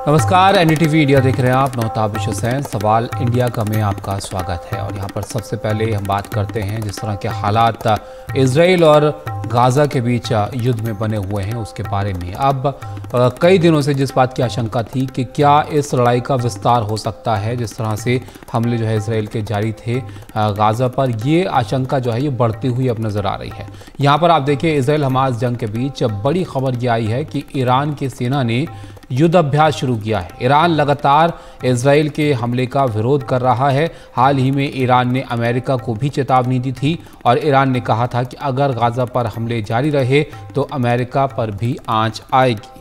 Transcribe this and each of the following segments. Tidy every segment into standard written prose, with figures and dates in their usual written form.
नमस्कार, NDTV India देख रहे हैं आप। नौताबिश हुसैन, सवाल इंडिया का में आपका स्वागत है। और यहाँ पर सबसे पहले हम बात करते हैं जिस तरह के हालात इजराइल और गाज़ा के बीच युद्ध में बने हुए हैं उसके बारे में। अब कई दिनों से जिस बात की आशंका थी कि क्या इस लड़ाई का विस्तार हो सकता है, जिस तरह से हमले जो है इजराइल के जारी थे गाज़ा पर, ये आशंका जो है ये बढ़ती हुई अब नज़र आ रही है। यहाँ पर आप देखिए, इजराइल हमास जंग के बीच बड़ी खबर ये आई है कि ईरान की सेना ने युद्ध अभ्यास शुरू किया है। ईरान लगातार इजराइल के हमले का विरोध कर रहा है। हाल ही में ईरान ने अमेरिका को भी चेतावनी दी थी और ईरान ने कहा था कि अगर गाज़ा पर हमले जारी रहे तो अमेरिका पर भी आंच आएगी।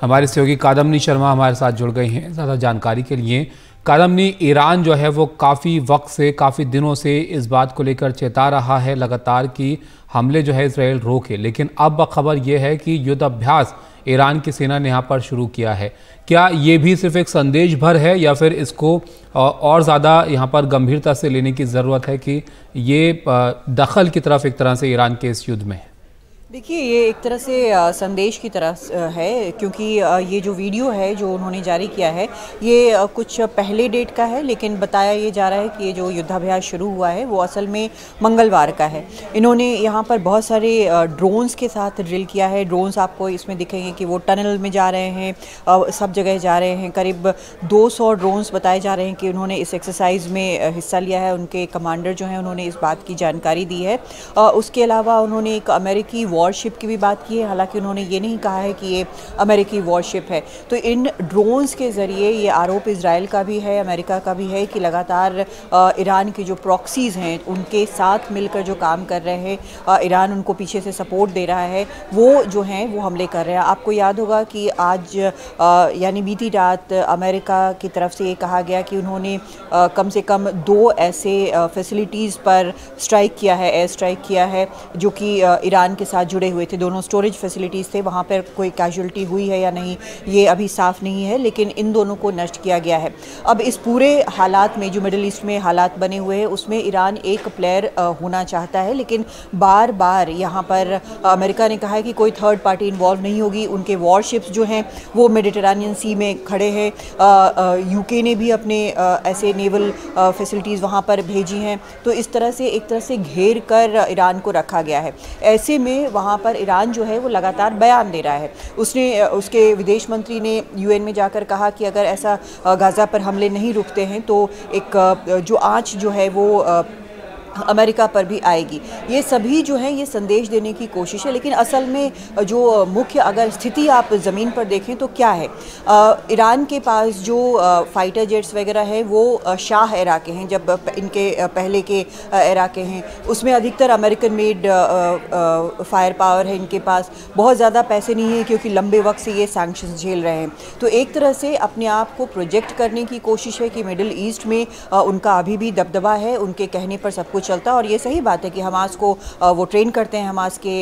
हमारे सहयोगी कादम्नी शर्मा हमारे साथ जुड़ गए हैं ज़्यादा जानकारी के लिए। कादम्नी, ईरान जो है वो काफ़ी वक्त से, काफ़ी दिनों से इस बात को लेकर चेता रहा है लगातार कि हमले जो है इजराइल रोके, लेकिन अब खबर यह है कि युद्ध अभ्यास ईरान की सेना ने यहाँ पर शुरू किया है। क्या ये भी सिर्फ एक संदेश भर है या फिर इसको और ज़्यादा यहाँ पर गंभीरता से लेने की ज़रूरत है कि ये दखल की तरफ एक तरह से ईरान के इस युद्ध में है? देखिए, ये एक तरह से संदेश की तरह है, क्योंकि ये जो वीडियो है जो उन्होंने जारी किया है ये कुछ पहले डेट का है, लेकिन बताया ये जा रहा है कि ये जो युद्धाभ्यास शुरू हुआ है वो असल में मंगलवार का है। इन्होंने यहाँ पर बहुत सारे ड्रोन्स के साथ ड्रिल किया है। ड्रोन्स आपको इसमें दिखेंगे कि वो टनल में जा रहे हैं, सब जगह जा रहे हैं। करीब 200 ड्रोन्स बताए जा रहे हैं कि उन्होंने इस एक्सरसाइज में हिस्सा लिया है। उनके कमांडर जो हैं उन्होंने इस बात की जानकारी दी है। उसके अलावा उन्होंने एक अमेरिकी वॉरशिप की भी बात की है, हालांकि उन्होंने ये नहीं कहा है कि ये अमेरिकी वॉरशिप है। तो इन ड्रोन्स के ज़रिए ये आरोप इजराइल का भी है, अमेरिका का भी है कि लगातार ईरान के जो प्रॉक्सीज़ हैं उनके साथ मिलकर जो काम कर रहे हैं, ईरान उनको पीछे से सपोर्ट दे रहा है, वो जो हैं वो हमले कर रहे हैं। आपको याद होगा कि आज यानी बीती रात अमेरिका की तरफ से ये कहा गया कि उन्होंने कम से कम 2 ऐसे फैसिलिटीज़ पर स्ट्राइक किया है, एयर स्ट्राइक किया है, जो कि ईरान के साथ जुड़े हुए थे। दोनों स्टोरेज फैसिलिटीज़ थे, वहाँ पर कोई कैजुअल्टी हुई है या नहीं ये अभी साफ नहीं है, लेकिन इन दोनों को नष्ट किया गया है। अब इस पूरे हालात में, जो मिडिल ईस्ट में हालात बने हुए हैं, उसमें ईरान एक प्लेयर होना चाहता है, लेकिन बार बार यहाँ पर अमेरिका ने कहा है कि कोई थर्ड पार्टी इन्वॉल्व नहीं होगी। उनके वॉरशिप्स जो हैं वो मेडिटेरेनियन सी में खड़े हैं। यूके ने भी अपने ऐसे नेवल फैसिलिटीज़ वहाँ पर भेजी हैं। तो इस तरह से एक तरह से घेर कर ईरान को रखा गया है। ऐसे में वहाँ पर ईरान जो है वो लगातार बयान दे रहा है। उसके विदेश मंत्री ने यूएन में जाकर कहा कि अगर ऐसा गाज़ा पर हमले नहीं रुकते हैं तो एक जो आंच जो है वो अमेरिका पर भी आएगी। ये सभी जो है ये संदेश देने की कोशिश है, लेकिन असल में जो मुख्य अगर स्थिति आप ज़मीन पर देखें तो क्या है, ईरान के पास जो फाइटर जेट्स वगैरह है वो शाह एरा के हैं, जब इनके पहले के एरा के हैं। उसमें अधिकतर अमेरिकन मेड फायर पावर है इनके पास। बहुत ज़्यादा पैसे नहीं है क्योंकि लंबे वक्त से ये सैंक्शंस झेल रहे हैं। तो एक तरह से अपने आप को प्रोजेक्ट करने की कोशिश है कि मिडिल ईस्ट में उनका अभी भी दबदबा है, उनके कहने पर सब कुछ चलता है। और ये सही बात है कि हमास को वो ट्रेन करते हैं, हमास के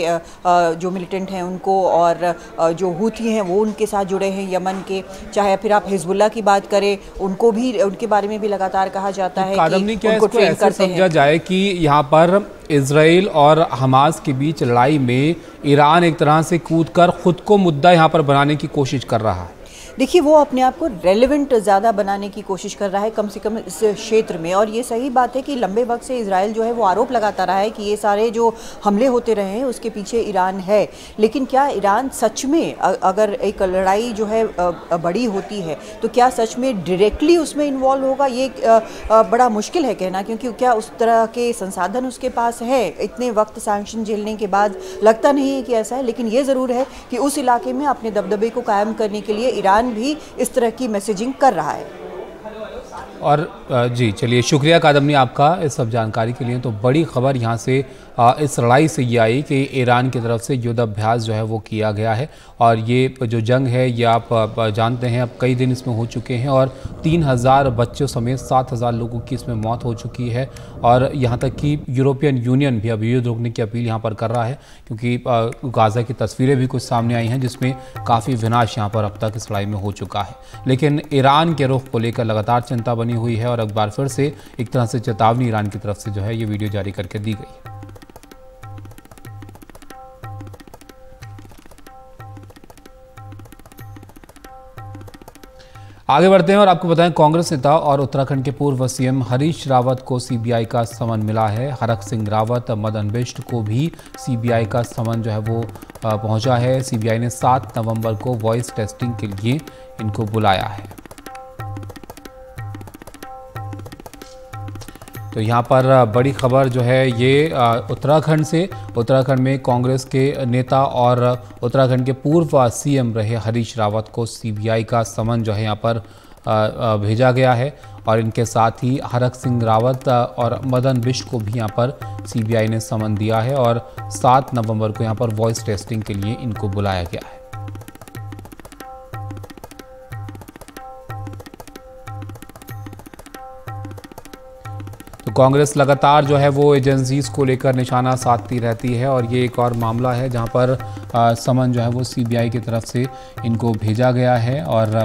जो मिलिटेंट हैं उनको, और जो हूथी हैं वो उनके साथ जुड़े हैं यमन के। चाहे फिर आप हिजबुल्लाह की बात करें, उनको भी, उनके बारे में भी लगातार कहा जाता है कि उनको ट्रेन करते हैं। समझा जाए कि यहाँ पर इजराइल और हमास के बीच लड़ाई में ईरान एक तरह से कूदकर खुद को मुद्दा यहाँ पर बनाने की कोशिश कर रहा है। देखिए, वो अपने आप को रेलेवेंट ज़्यादा बनाने की कोशिश कर रहा है, कम से कम इस क्षेत्र में। और ये सही बात है कि लंबे वक्त से इजराइल जो है वो आरोप लगाता रहा है कि ये सारे जो हमले होते रहे हैं उसके पीछे ईरान है। लेकिन क्या ईरान सच में, अगर एक लड़ाई जो है बड़ी होती है तो क्या सच में डायरेक्टली उसमें इन्वॉल्व होगा, ये बड़ा मुश्किल है कहना, क्योंकि क्या उस तरह के संसाधन उसके पास है। इतने वक्त सैंक्शन झेलने के बाद लगता नहीं है कि ऐसा है। लेकिन ये ज़रूर है कि उस इलाके में अपने दबदबे को कायम करने के लिए ईरान भी इस तरह की मैसेजिंग कर रहा है। और जी चलिए, शुक्रिया कादम्नी आपका इस सब जानकारी के लिए। तो बड़ी खबर यहाँ से इस लड़ाई से ये आई कि ईरान की तरफ से युद्ध अभ्यास जो है वो किया गया है। और ये जो जंग है ये आप जानते हैं अब कई दिन इसमें हो चुके हैं और 3000 बच्चों समेत 7000 लोगों की इसमें मौत हो चुकी है। और यहाँ तक कि यूरोपियन यूनियन भी अब युद्ध रोकने की अपील यहाँ पर कर रहा है, क्योंकि गाज़ा की तस्वीरें भी कुछ सामने आई हैं जिसमें काफ़ी विनाश यहाँ पर अब तक इस लड़ाई में हो चुका है। लेकिन ईरान के रुख को लेकर लगातार चिंता बनी हुई है और एक बार फिर से एक तरह से चेतावनी ईरान की तरफ से जो है ये वीडियो जारी करके दी गई। आगे बढ़ते हैं और आपको बताएं, कांग्रेस नेता और उत्तराखंड के पूर्व सीएम हरीश रावत को सीबीआई का समन मिला है। हरक सिंह रावत, मदन बिष्ट को भी सीबीआई का समन जो है वो पहुंचा है। सीबीआई ने 7 नवंबर को वॉइस टेस्टिंग के लिए इनको बुलाया है। तो यहाँ पर बड़ी खबर जो है ये उत्तराखंड से, उत्तराखंड में कांग्रेस के नेता और उत्तराखंड के पूर्व सीएम रहे हरीश रावत को सीबीआई का समन जो है यहाँ पर भेजा गया है और इनके साथ ही हरक सिंह रावत और मदन बिष्ट को भी यहाँ पर सीबीआई ने समन दिया है और 7 नवंबर को यहाँ पर वॉइस टेस्टिंग के लिए इनको बुलाया गया है। तो कांग्रेस लगातार जो है वो एजेंसीज को लेकर निशाना साधती रहती है और ये एक और मामला है जहां पर समन जो है वो सीबीआई की तरफ से इनको भेजा गया है और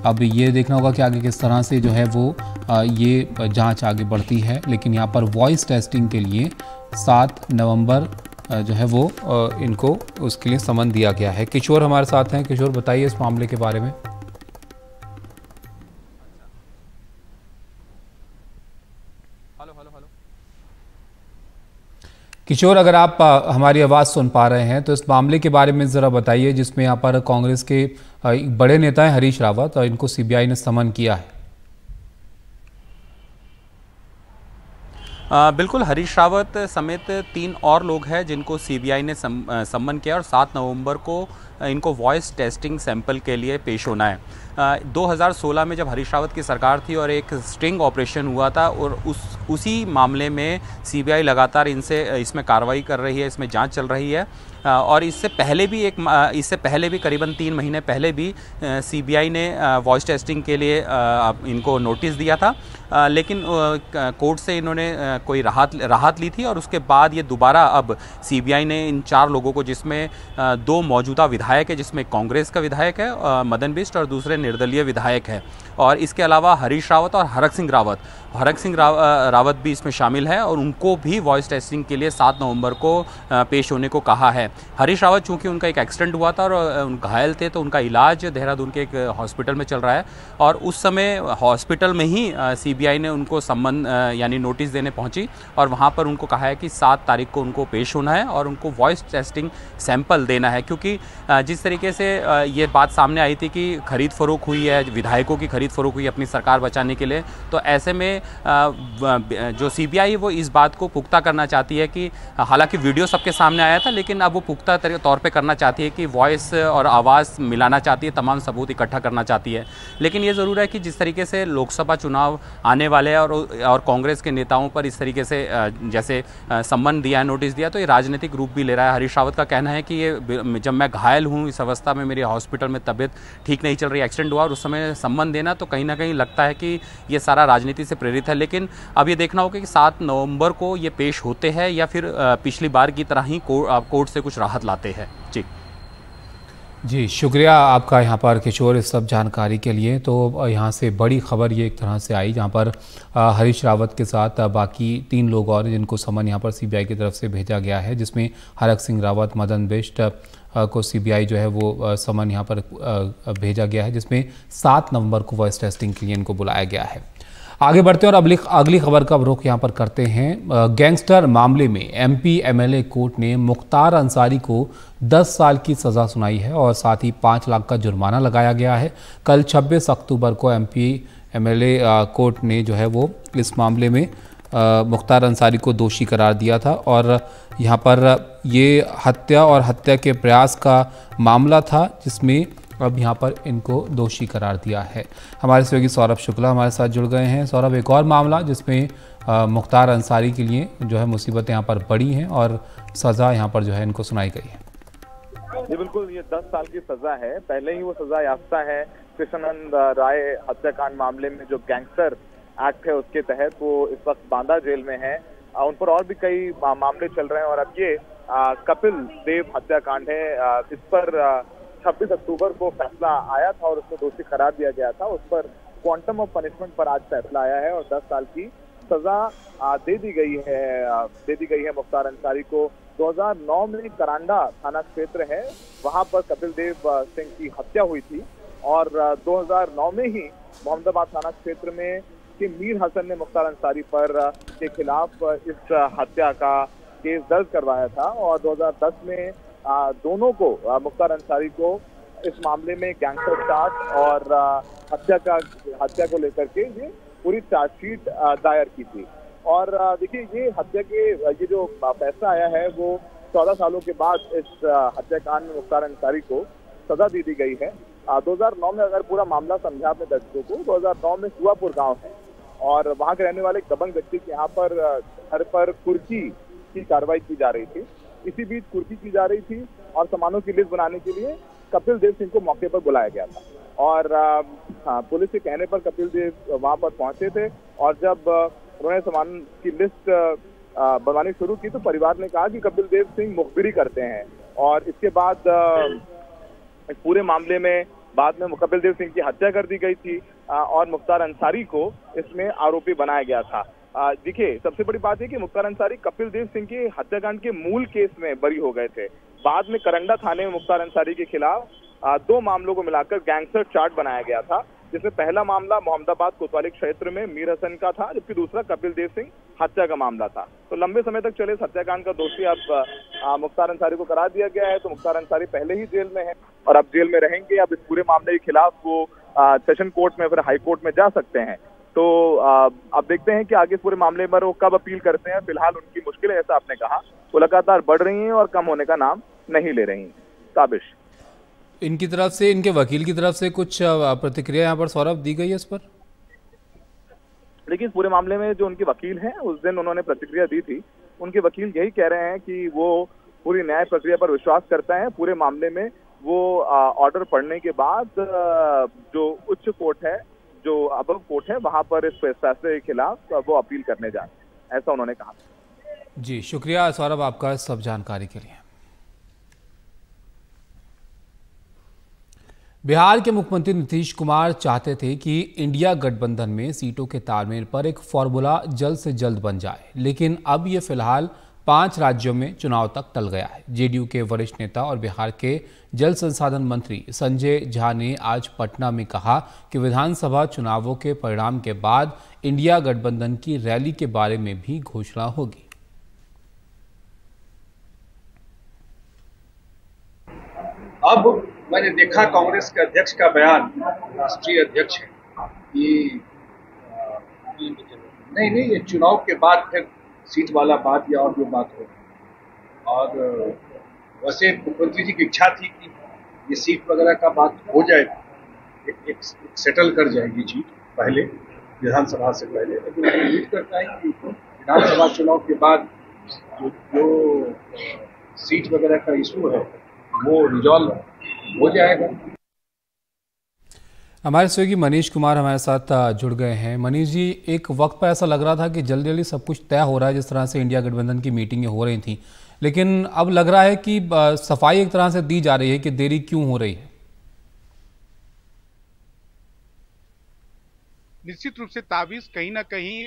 अब ये देखना होगा कि आगे किस तरह से जो है वो ये जांच आगे बढ़ती है। लेकिन यहाँ पर वॉइस टेस्टिंग के लिए 7 नवंबर जो है वो इनको उसके लिए समन दिया गया है। किशोर हमारे साथ हैं। किशोर, बताइए इस मामले के बारे में। किशोर, अगर आप हमारी आवाज़ सुन पा रहे हैं तो इस मामले के बारे में ज़रा बताइए जिसमें यहाँ पर कांग्रेस के बड़े नेता हैं हरीश रावत और इनको सीबीआई ने समन किया है। बिल्कुल, हरीश रावत समेत 3 और लोग हैं जिनको सीबीआई ने सम्मन किया और 7 नवंबर को इनको वॉइस टेस्टिंग सैंपल के लिए पेश होना है। 2016 में जब हरीश रावत की सरकार थी और एक स्टिंग ऑपरेशन हुआ था और उसी मामले में सीबीआई लगातार इसमें कार्रवाई कर रही है, इसमें जांच चल रही है और इससे पहले भी करीबन 3 महीने पहले भी सीबीआई ने वॉइस टेस्टिंग के लिए इनको नोटिस दिया था, लेकिन कोर्ट से इन्होंने कोई राहत ली थी और उसके बाद ये दोबारा अब सीबीआई ने इन 4 लोगों को, जिसमें 2 मौजूदा विधायक है, जिसमें कांग्रेस का विधायक है मदन बिष्ट और दूसरे निर्दलीय विधायक है, और इसके अलावा हरीश रावत और हरक सिंह रावत भी इसमें शामिल है और उनको भी वॉइस टेस्टिंग के लिए 7 नवंबर को पेश होने को कहा है। हरीश रावत चूंकि उनका एक एक्सीडेंट हुआ था और घायल थे तो उनका इलाज देहरादून के एक हॉस्पिटल में चल रहा है और उस समय हॉस्पिटल में ही सीबीआई ने उनको सम्मन यानी नोटिस देने पहुंची और वहां पर उनको कहा है कि 7 तारीख को उनको पेश होना है और उनको वॉइस टेस्टिंग सैंपल देना है, क्योंकि जिस तरीके से ये बात सामने आई थी कि खरीद फरोख्त हुई है, विधायकों की खरीद फरोख्त हुई अपनी सरकार बचाने के लिए, तो ऐसे में जो सीबीआई वो इस बात को पुख्ता करना चाहती है कि हालांकि वीडियो सबके सामने आया था लेकिन अब वो पुख्ता तौर पे करना चाहती है कि वॉइस और आवाज़ मिलाना चाहती है, तमाम सबूत इकट्ठा करना चाहती है। लेकिन ये ज़रूर है कि जिस तरीके से लोकसभा चुनाव आने वाले हैं और कांग्रेस के नेताओं पर इस तरीके से जैसे सम्मन दिया है, नोटिस दिया, तो ये राजनीतिक रूप भी ले रहा है। हरीश रावत का कहना है कि ये जब मैं घायल हूँ, इस अवस्था में मेरे हॉस्पिटल में तबीयत ठीक नहीं चल रही, एक्सीडेंट हुआ और उस समय सम्मन देना तो कहीं ना कहीं लगता है कि ये सारा राजनीति से प्रेरित है। लेकिन अब ये देखना होगा कि 7 नवंबर को ये पेश होते हैं या फिर पिछली बार की तरह ही कोर्ट से कुछ राहत लाते हैं। जी, शुक्रिया आपका यहाँ पर किशोर इस सब जानकारी के लिए। तो यहाँ से बड़ी खबर ये एक तरह से आई जहाँ पर हरीश रावत के साथ बाकी 3 लोग और जिनको समन यहाँ पर सीबीआई की तरफ से भेजा गया है, जिसमें हरक सिंह रावत, मदन बिष्ट को सीबीआई जो है वो समन यहाँ पर भेजा गया है, जिसमें 7 नवंबर को वॉइस टेस्टिंग के लिए इनको बुलाया गया है। आगे बढ़ते हैं और अगली खबर का रुख यहाँ पर करते हैं। गैंगस्टर मामले में एमपी एमएलए कोर्ट ने मुख्तार अंसारी को 10 साल की सज़ा सुनाई है और साथ ही 5 लाख का जुर्माना लगाया गया है। कल 26 अक्टूबर को एमपी एमएलए कोर्ट ने जो है वो इस मामले में मुख्तार अंसारी को दोषी करार दिया था और यहाँ पर ये हत्या और हत्या के प्रयास का मामला था, जिसमें अब यहाँ पर इनको दोषी करार दिया है। हमारे सहयोगी सौरभ शुक्ला हमारे साथ जुड़ गए हैं। सौरभ, एक और मामला जिसमें मुख्तार अंसारी के लिए जो है मुसीबतें यहाँ पर बड़ी हैं और सज़ा यहाँ पर जो है इनको सुनाई गई है। जी बिल्कुल, ये 10 साल की सजा है। पहले ही वो सजा याफ्ता है कृष्णानंद राय हत्याकांड मामले में, जो गैंगस्टर एक्ट है उसके तहत वो इस वक्त बांदा जेल में है। उन पर और भी कई मामले चल रहे हैं और अब ये कपिल देव हत्याकांड है, इस पर 26 अक्टूबर को फैसला आया था और उसको दोषी करार दिया गया था। उस पर क्वांटम ऑफ पनिशमेंट पर आज फैसला आया है और 10 साल की सजा दे दी गई है मुख्तार अंसारी को। 2009 में करांडा थाना क्षेत्र है, वहां पर कपिल देव सिंह की हत्या हुई थी और 2009 में ही मोहम्मदाबाद थाना क्षेत्र में कि मीर हसन ने मुख्तार अंसारी पर के खिलाफ इस हत्या का केस दर्ज करवाया था और 2010 में दोनों को मुख्तार अंसारी को इस मामले में गैंगस्टर चार्ज और हत्या को लेकर के ये पूरी चार्जशीट दायर की थी। और देखिए ये हत्या के ये जो फैसला आया है वो 14 सालों के बाद इस हत्याकांड में मुख्तार अंसारी को सजा दी गई है। 2009 में अगर पूरा मामला समझा अपने दर्शकों को, 2009 में सुआपुर गांव है और वहां के रहने वाले एक दबंग व्यक्ति के यहाँ पर घर पर कुर्की की कार्रवाई की जा रही थी। इसी बीच कुर्की की जा रही थी और सामानों की लिस्ट बनाने के लिए कपिल देव सिंह को मौके पर बुलाया गया था और पुलिस के कहने पर कपिल देव वहां पर पहुंचे थे और जब उन्होंने सामान की लिस्ट बनवानी शुरू की तो परिवार ने कहा कि कपिल देव सिंह मुखबिरी करते हैं और इसके बाद इस पूरे मामले में बाद में कपिल देव सिंह की हत्या कर दी गई थी और मुख्तार अंसारी को इसमें आरोपी बनाया गया था। देखिए सबसे बड़ी बात है कि मुख्तार अंसारी कपिल देव सिंह के हत्याकांड के मूल केस में बरी हो गए थे। बाद में करंडा थाने में मुख्तार अंसारी के खिलाफ 2 मामलों को मिलाकर गैंगस्टर चार्ट बनाया गया था, जिसमें पहला मामला मोहम्मदाबाद कोतवाली क्षेत्र में मीर हसन का था, जबकि दूसरा कपिल देव सिंह हत्या का मामला था। तो लंबे समय तक चले इस हत्याकांड का दोषी अब मुख्तार अंसारी को करार दिया गया है। तो मुख्तार अंसारी पहले ही जेल में है और अब जेल में रहेंगे। अब इस पूरे मामले के खिलाफ वो सेशन कोर्ट में फिर हाई कोर्ट में जा सकते हैं। तो अब देखते हैं कि आगे पूरे मामले पर वो कब अपील करते हैं। फिलहाल उनकी मुश्किलें, जैसा आपने कहा, वो लगातार बढ़ रही हैं और कम होने का नाम नहीं ले रही। ताबिश, इनकी तरफ से, इनके वकील की तरफ से कुछ प्रतिक्रिया यहाँ पर सौरभ दी गई है इस पर? लेकिन पूरे मामले में जो उनके वकील हैं उस दिन उन्होंने प्रतिक्रिया दी थी। उनके वकील यही कह रहे हैं कि वो पूरी न्याय प्रक्रिया पर विश्वास करता है। पूरे मामले में वो ऑर्डर पढ़ने के बाद जो उच्च कोर्ट है, जो अबव कोर्ट है, वहां पर इस फैसले के खिलाफ वो अपील करने जाए, ऐसा उन्होंने कहा। जी शुक्रिया सौरभ आपका सब जानकारी के लिए। बिहार के मुख्यमंत्री नीतीश कुमार चाहते थे कि इंडिया गठबंधन में सीटों के तालमेल पर एक फॉर्मूला जल्द से जल्द बन जाए, लेकिन अब ये फिलहाल 5 राज्यों में चुनाव तक टल गया है। जेडीयू के वरिष्ठ नेता और बिहार के जल संसाधन मंत्री संजय झा ने आज पटना में कहा कि विधानसभा चुनावों के परिणाम के बाद इंडिया गठबंधन की रैली के बारे में भी घोषणा होगी। अब मैंने देखा कांग्रेस के अध्यक्ष का बयान, राष्ट्रीय अध्यक्ष है, कि नहीं ये चुनाव के बाद फिर सीट वाला बात या और जो बात हो। और वैसे मुख्यमंत्री जी की इच्छा थी कि ये सीट वगैरह का बात हो जाए, एक सेटल कर जाएगी चीज पहले, विधानसभा से पहले। लेकिन मैं उम्मीद करता है कि विधानसभा चुनाव के बाद जो सीट वगैरह का इशू है वो रिजॉल्व हो जाएगा। हमारे सहयोगी मनीष कुमार हमारे साथ जुड़ गए हैं। मनीष जी, एक वक्त पर ऐसा लग रहा था कि जल्दी जल्दी सब कुछ तय हो रहा है, जिस तरह से इंडिया गठबंधन की मीटिंगें हो रही थी, लेकिन अब लग रहा है कि सफाई एक तरह से दी जा रही है कि देरी क्यों हो रही है? निश्चित रूप से ताबीज कहीं ना कहीं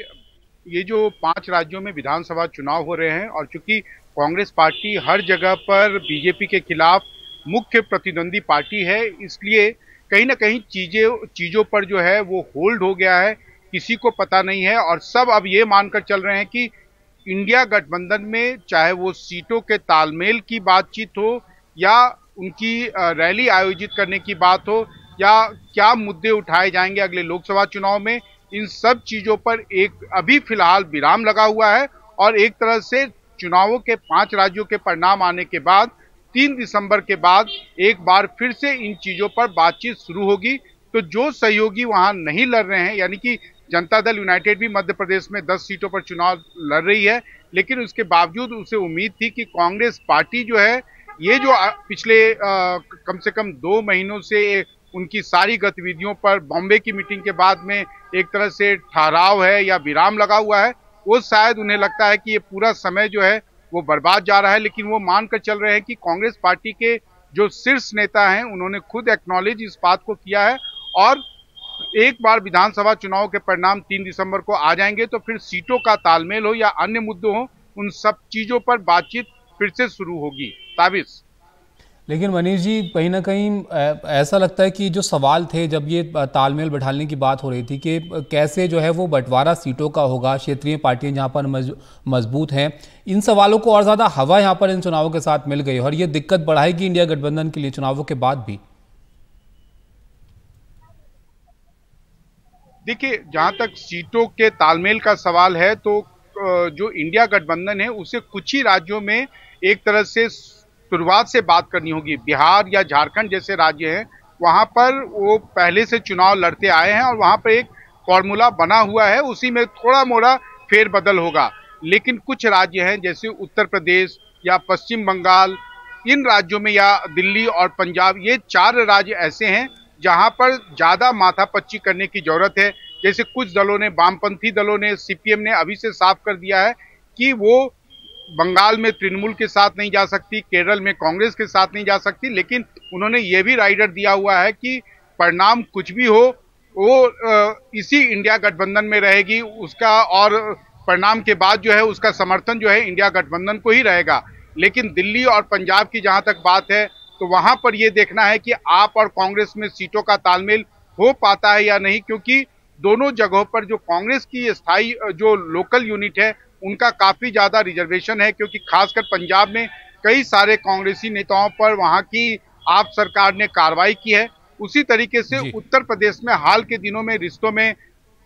ये जो 5 राज्यों में विधानसभा चुनाव हो रहे हैं और चूंकि कांग्रेस पार्टी हर जगह पर बीजेपी के खिलाफ मुख्य प्रतिद्वंदी पार्टी है, इसलिए कहीं ना कहीं चीजों पर जो है वो होल्ड हो गया है, किसी को पता नहीं है। और सब अब ये मानकर चल रहे हैं कि इंडिया गठबंधन में चाहे वो सीटों के तालमेल की बातचीत हो या उनकी रैली आयोजित करने की बात हो या क्या मुद्दे उठाए जाएंगे अगले लोकसभा चुनाव में, इन सब चीजों पर एक अभी फिलहाल विराम लगा हुआ है। और एक तरह से चुनावों के 5 राज्यों के परिणाम आने के बाद 3 दिसंबर के बाद एक बार फिर से इन चीजों पर बातचीत शुरू होगी। तो जो सहयोगी वहां नहीं लड़ रहे हैं, यानी कि जनता दल यूनाइटेड भी मध्य प्रदेश में 10 सीटों पर चुनाव लड़ रही है, लेकिन उसके बावजूद उसे उम्मीद थी कि कांग्रेस पार्टी जो है ये जो पिछले कम से कम 2 महीनों से उनकी सारी गतिविधियों पर बॉम्बे की मीटिंग के बाद में एक तरह से ठहराव है या विराम लगा हुआ है, वो शायद उन्हें लगता है कि ये पूरा समय जो है वो बर्बाद जा रहा है। लेकिन वो मानकर चल रहे हैं कि कांग्रेस पार्टी के जो शीर्ष नेता हैं उन्होंने खुद एक्नॉलेज इस बात को किया है और एक बार विधानसभा चुनाव के परिणाम 3 दिसंबर को आ जाएंगे तो फिर सीटों का तालमेल हो या अन्य मुद्दों हो, उन सब चीजों पर बातचीत फिर से शुरू होगी। ताबिश, लेकिन मनीष जी, कहीं ना कहीं ऐसा लगता है कि जो सवाल थे जब ये तालमेल बैठाने की बात हो रही थी कि कैसे जो है वो बंटवारा सीटों का होगा, क्षेत्रीय पार्टियां जहां पर मजबूत हैं, इन सवालों को और ज़्यादा हवा यहां पर इन चुनावों के साथ मिल गई और ये दिक्कत बढ़ाएगी इंडिया गठबंधन के लिए चुनावों के बाद भी। देखिए, जहां तक सीटों के तालमेल का सवाल है तो जो इंडिया गठबंधन है उसे कुछ ही राज्यों में एक तरह से शुरुआत से बात करनी होगी। बिहार या झारखंड जैसे राज्य हैं, वहां पर वो पहले से चुनाव लड़ते आए हैं और वहां पर एक फॉर्मूला बना हुआ है, उसी में थोड़ा मोड़ा फेरबदल होगा। लेकिन कुछ राज्य हैं जैसे उत्तर प्रदेश या पश्चिम बंगाल, इन राज्यों में, या दिल्ली और पंजाब, ये 4 राज्य ऐसे हैं जहां पर ज्यादा माथापच्ची करने की जरूरत है। जैसे कुछ दलों ने, वामपंथी दलों ने, सीपीएम ने अभी से साफ कर दिया है कि वो बंगाल में तृणमूल के साथ नहीं जा सकती, केरल में कांग्रेस के साथ नहीं जा सकती, लेकिन उन्होंने ये भी राइडर दिया हुआ है कि परिणाम कुछ भी हो वो इसी इंडिया गठबंधन में रहेगी उसका, और परिणाम के बाद जो है उसका समर्थन जो है इंडिया गठबंधन को ही रहेगा। लेकिन दिल्ली और पंजाब की जहां तक बात है तो वहां पर यह देखना है कि आप और कांग्रेस में सीटों का तालमेल हो पाता है या नहीं, क्योंकि दोनों जगहों पर जो कांग्रेस की स्थायी जो लोकल यूनिट है उनका काफी ज्यादा रिजर्वेशन है, क्योंकि खासकर पंजाब में कई सारे कांग्रेसी नेताओं पर वहां की आप सरकार ने कार्रवाई की है। उसी तरीके से उत्तर प्रदेश में हाल के दिनों में रिश्तों में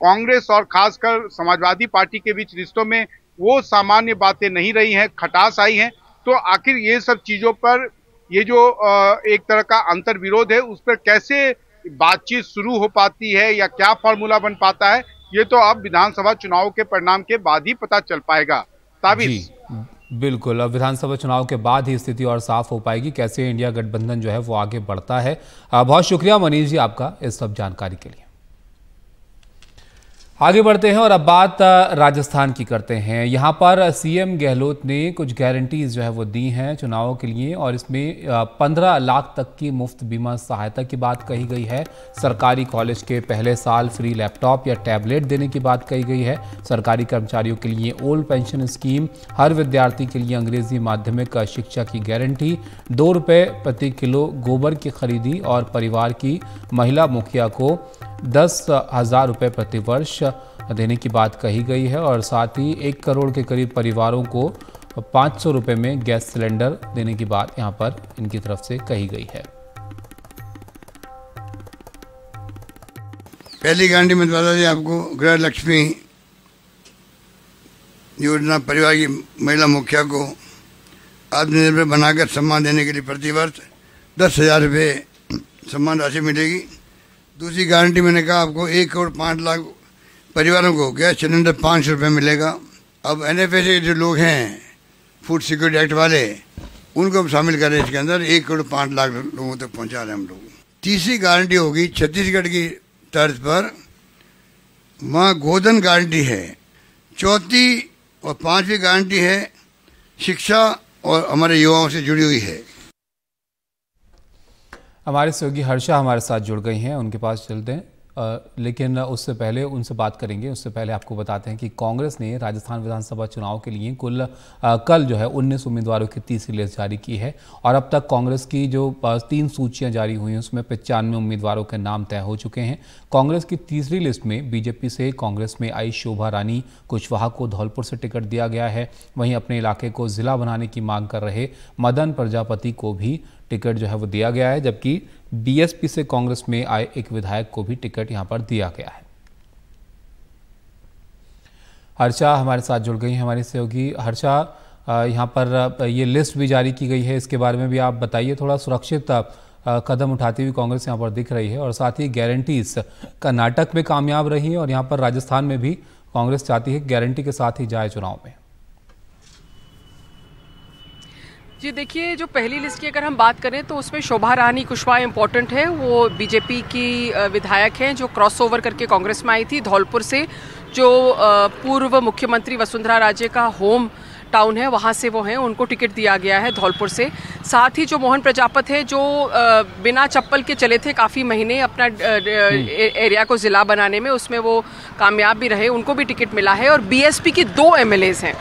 कांग्रेस और खासकर समाजवादी पार्टी के बीच रिश्तों में वो सामान्य बातें नहीं रही हैं, खटास आई है। तो आखिर ये सब चीजों पर ये जो एक तरह का अंतर विरोध है उस पर कैसे बातचीत शुरू हो पाती है या क्या फॉर्मूला बन पाता है, ये तो अब विधानसभा चुनाव के परिणाम के बाद ही पता चल पाएगा। ताबिश बिल्कुल, अब विधानसभा चुनाव के बाद ही स्थिति और साफ हो पाएगी कैसे इंडिया गठबंधन जो है वो आगे बढ़ता है। बहुत शुक्रिया मनीष जी आपका इस सब जानकारी के लिए। आगे बढ़ते हैं और अब बात राजस्थान की करते हैं। यहां पर सीएम गहलोत ने कुछ गारंटीज जो है वो दी हैं चुनावों के लिए और इसमें 15 लाख तक की मुफ्त बीमा सहायता की बात कही गई है। सरकारी कॉलेज के पहले साल फ्री लैपटॉप या टैबलेट देने की बात कही गई है। सरकारी कर्मचारियों के लिए ओल्ड पेंशन स्कीम, हर विद्यार्थी के लिए अंग्रेजी माध्यमिक शिक्षा की गारंटी, 2 रुपये प्रति किलो गोबर की खरीदी और परिवार की महिला मुखिया को 10,000 रुपये प्रति वर्ष देने की बात कही गई है और साथ ही 1 करोड़ के करीब परिवारों को 500 रुपये में गैस सिलेंडर देने की बात यहां पर इनकी तरफ से कही गई है। पहली गारंटी में बता दें आपको, गृह लक्ष्मी योजना परिवार की महिला मुखिया को आत्मनिर्भर बनाकर सम्मान देने के लिए प्रतिवर्ष 10,000 रुपये सम्मान राशि मिलेगी। दूसरी गारंटी मैंने कहा आपको 1 करोड़ 5 लाख परिवारों को गैस सिलेंडर 500 रुपये मिलेगा। अब NFA के जो लोग हैं, फूड सिक्योरिटी एक्ट वाले, उनको हम शामिल करें इसके अंदर। 1 करोड़ 5 लाख लोगों तक पहुंचा रहे हैं हम लोग। तीसरी गारंटी होगी छत्तीसगढ़ की तर्ज पर, वहाँ गोधन गारंटी है। चौथी और 5वीं गारंटी है शिक्षा और हमारे युवाओं से जुड़ी हुई है। हमारे सहयोगी हर्षा हमारे साथ जुड़ गई हैं, उनके पास चलते हैं लेकिन उससे पहले उनसे बात करेंगे। उससे पहले आपको बताते हैं कि कांग्रेस ने राजस्थान विधानसभा चुनाव के लिए कल जो है 19 उम्मीदवारों की तीसरी लिस्ट जारी की है और अब तक कांग्रेस की जो 3 सूचियां जारी हुई हैं उसमें 95 उम्मीदवारों के नाम तय हो चुके हैं। कांग्रेस की तीसरी लिस्ट में बीजेपी से कांग्रेस में आई शोभा रानी कुशवाहा को धौलपुर से टिकट दिया गया है। वहीं अपने इलाके को जिला बनाने की मांग कर रहे मदन प्रजापति को भी टिकट जो है वो दिया गया है, जबकि बीएसपी से कांग्रेस में आए एक विधायक को भी टिकट यहां पर दिया गया है। हर्षा हमारे साथ जुड़ गई हैं, हमारी सहयोगी। हर्षा, यहां पर ये लिस्ट भी जारी की गई है, इसके बारे में भी आप बताइए। थोड़ा सुरक्षित कदम उठाती हुई कांग्रेस यहां पर दिख रही है और साथ ही गारंटीज कर्नाटक में कामयाब रही है और यहां पर राजस्थान में भी कांग्रेस चाहती है गारंटी के साथ ही जाए चुनाव में। जी देखिए, जो पहली लिस्ट की अगर हम बात करें तो उसमें शोभा रानी कुशवाहा इम्पोर्टेंट है। वो बीजेपी की विधायक हैं जो क्रॉस ओवर करके कांग्रेस में आई थी धौलपुर से, जो पूर्व मुख्यमंत्री वसुंधरा राजे का होम टाउन है, वहाँ से वो हैं, उनको टिकट दिया गया है धौलपुर से। साथ ही जो मोहन प्रजापत है जो बिना चप्पल के चले थे काफ़ी महीने अपना एरिया को ज़िला बनाने में, उसमें वो कामयाब भी रहे, उनको भी टिकट मिला है। और बीएसपी की 2 MLAs हैं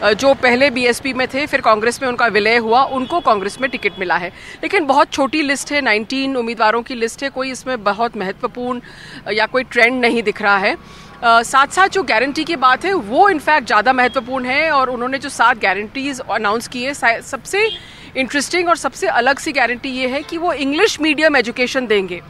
जो पहले बीएसपी में थे, फिर कांग्रेस में उनका विलय हुआ, उनको कांग्रेस में टिकट मिला है। लेकिन बहुत छोटी लिस्ट है, 19 उम्मीदवारों की लिस्ट है, कोई इसमें बहुत महत्वपूर्ण या कोई ट्रेंड नहीं दिख रहा है। साथ साथ जो गारंटी की बात है वो इनफैक्ट ज़्यादा महत्वपूर्ण है, और उन्होंने जो 7 गारंटीज अनाउंस की है, सबसे इंटरेस्टिंग और सबसे अलग सी गारंटी ये है कि वो इंग्लिश मीडियम एजुकेशन देंगे,